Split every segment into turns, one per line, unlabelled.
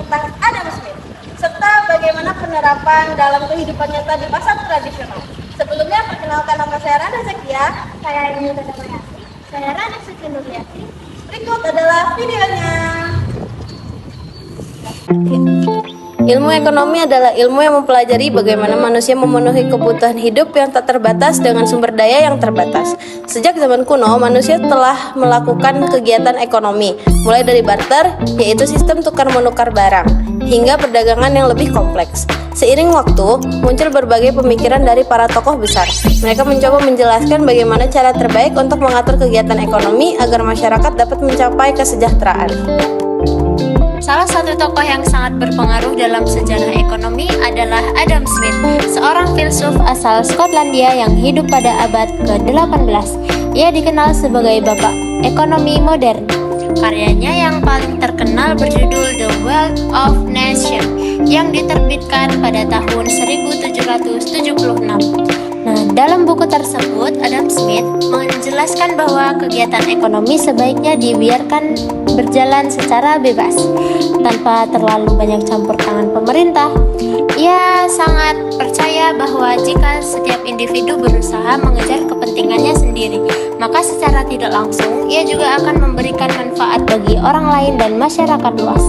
tentang Adam Smith, serta bagaimana penerapan dalam kehidupan nyata di pasar tradisional. Sebelumnya, perkenalkan nama saya Rana Zakia.
Saya Ini Mayati. Saya Rana Suci Nurliati.
Berikut adalah videonya.
Ilmu ekonomi adalah ilmu yang mempelajari bagaimana manusia memenuhi kebutuhan hidup yang tak terbatas dengan sumber daya yang terbatas. Sejak zaman kuno, manusia telah melakukan kegiatan ekonomi, mulai dari barter, yaitu sistem tukar-menukar barang, hingga perdagangan yang lebih kompleks. Seiring waktu, muncul berbagai pemikiran dari para tokoh besar. Mereka mencoba menjelaskan bagaimana cara terbaik untuk mengatur kegiatan ekonomi agar masyarakat dapat mencapai kesejahteraan.
Salah satu tokoh yang sangat berpengaruh dalam sejarah ekonomi adalah Adam Smith, seorang filsuf asal Skotlandia yang hidup pada abad ke-18. Ia dikenal sebagai bapak ekonomi modern. Karyanya yang paling terkenal berjudul The Wealth of Nations yang diterbitkan pada tahun 1776. Nah, dalam buku tersebut, Adam Smith menjelaskan bahwa kegiatan ekonomi sebaiknya dibiarkan berjalan secara bebas, tanpa terlalu banyak campur tangan pemerintah. Ia sangat percaya bahwa jika setiap individu berusaha mengejar kepentingannya sendiri, maka secara tidak langsung ia juga akan memberikan manfaat bagi orang lain dan masyarakat luas.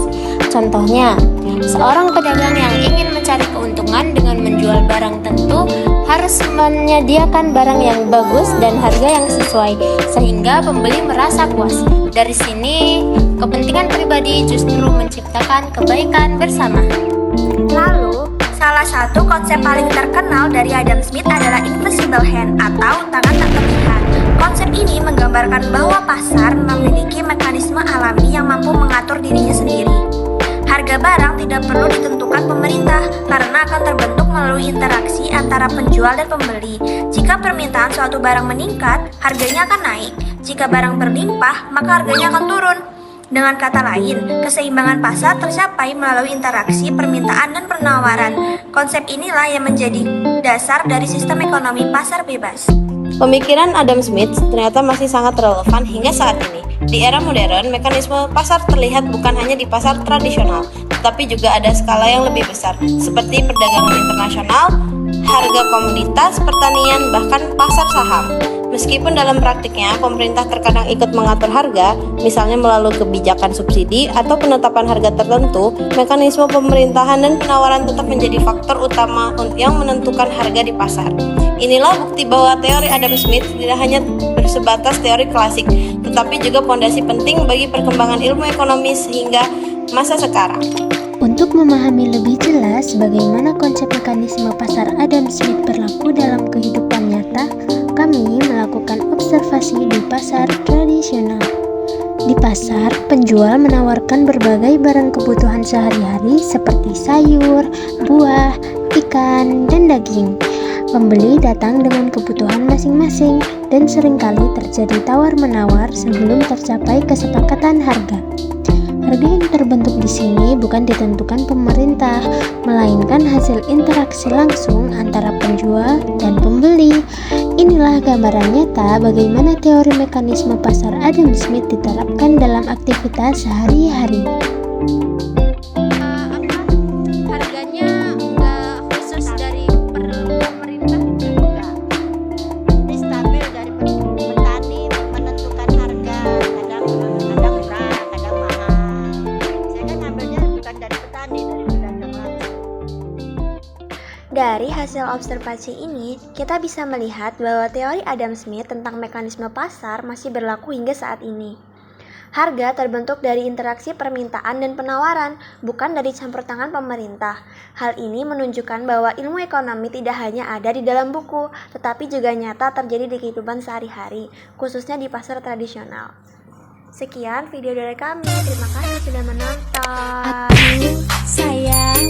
Contohnya, seorang pedagang yang ingin mencari keuntungan dengan menjual barang tentu harus menyediakan barang yang bagus dan harga yang sesuai, sehingga pembeli merasa puas. Dari sini, kepentingan pribadi justru menciptakan kebaikan bersama.
Lalu, salah satu konsep paling terkenal dari Adam Smith adalah invisible hand atau tangan tak terlihat. Konsep ini menggambarkan bahwa pasar memiliki mekanisme alami yang mampu mengatur dirinya sendiri. Harga barang tidak perlu ditentukan pemerintah karena akan terbentuk melalui interaksi antara penjual dan pembeli. Jika permintaan suatu barang meningkat, harganya akan naik. Jika barang berlimpah, maka harganya akan turun. Dengan kata lain, keseimbangan pasar tercapai melalui interaksi permintaan dan penawaran. Konsep inilah yang menjadi dasar dari sistem ekonomi pasar bebas.
Pemikiran Adam Smith ternyata masih sangat relevan hingga saat ini. Di era modern, mekanisme pasar terlihat bukan hanya di pasar tradisional, tetapi juga ada skala yang lebih besar, seperti perdagangan internasional, harga komoditas, pertanian, bahkan pasar saham. Meskipun dalam praktiknya, pemerintah terkadang ikut mengatur harga, misalnya melalui kebijakan subsidi atau penetapan harga tertentu, mekanisme pemerintahan dan penawaran tetap menjadi faktor utama yang menentukan harga di pasar. Inilah bukti bahwa teori Adam Smith tidak hanya bersebatas teori klasik, tetapi juga fondasi penting bagi perkembangan ilmu ekonomi sehingga masa sekarang.
Untuk memahami lebih jelas bagaimana konsep mekanisme pasar Adam Smith berlaku dalam kehidupan nyata, kami melakukan observasi di pasar tradisional. Di pasar, penjual menawarkan berbagai barang kebutuhan sehari-hari seperti sayur, buah, ikan, dan daging. Pembeli datang dengan kebutuhan masing-masing dan seringkali terjadi tawar-menawar sebelum tercapai kesepakatan harga. Harga yang terbentuk di sini bukan ditentukan pemerintah, melainkan hasil interaksi langsung antara penjual dan pembeli. Inilah gambaran nyata bagaimana teori mekanisme pasar Adam Smith diterapkan dalam aktivitas sehari-hari.
Harganya nggak khusus dari pemerintah juga.
Ini stabil dari petani menentukan harga, kadang murah, kadang mahal. Saya kan ngambilnya bukan dari petani, dari pedagang langsung.
Dari hasil observasi ini, kita bisa melihat bahwa teori Adam Smith tentang mekanisme pasar masih berlaku hingga saat ini. Harga terbentuk dari interaksi permintaan dan penawaran, bukan dari campur tangan pemerintah. Hal ini menunjukkan bahwa ilmu ekonomi tidak hanya ada di dalam buku, tetapi juga nyata terjadi di kehidupan sehari-hari, khususnya di pasar tradisional. Sekian video dari kami, terima kasih sudah menonton.
Sayang,